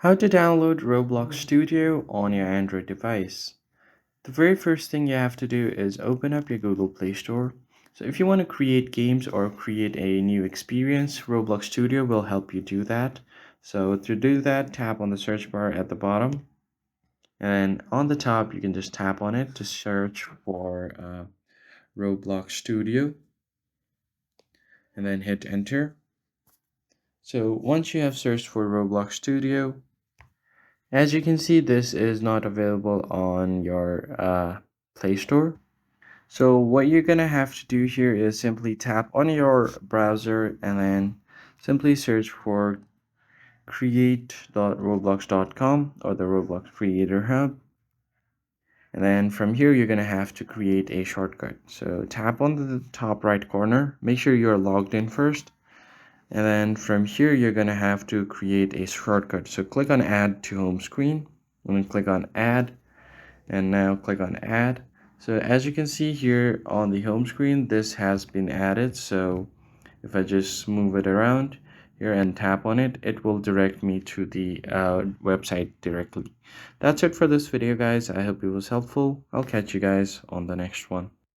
How to download Roblox Studio on your Android device. The very first thing you have to do is open up your Google Play Store. So if you want to create games or create a new experience, Roblox Studio will help you do that. So to do that, tap on the search bar at the bottom. And on the top, you can just tap on it to search for Roblox Studio and then hit enter. So once you have searched for Roblox Studio, as you can see, this is not available on your Play Store. So what you're gonna have to do here is simply tap on your browser and then simply search for create.roblox.com or the Roblox Creator Hub. And then from here, you're gonna have to create a shortcut. So tap on the top right corner, make sure you're logged in first. And then from here, you're gonna have to create a shortcut. So click on add to home screen and then click on add and now click on add. So as you can see here on the home screen, this has been added. So if I just move it around here and tap on it, it will direct me to the website directly. That's it for this video, guys. I hope it was helpful. I'll catch you guys on the next one.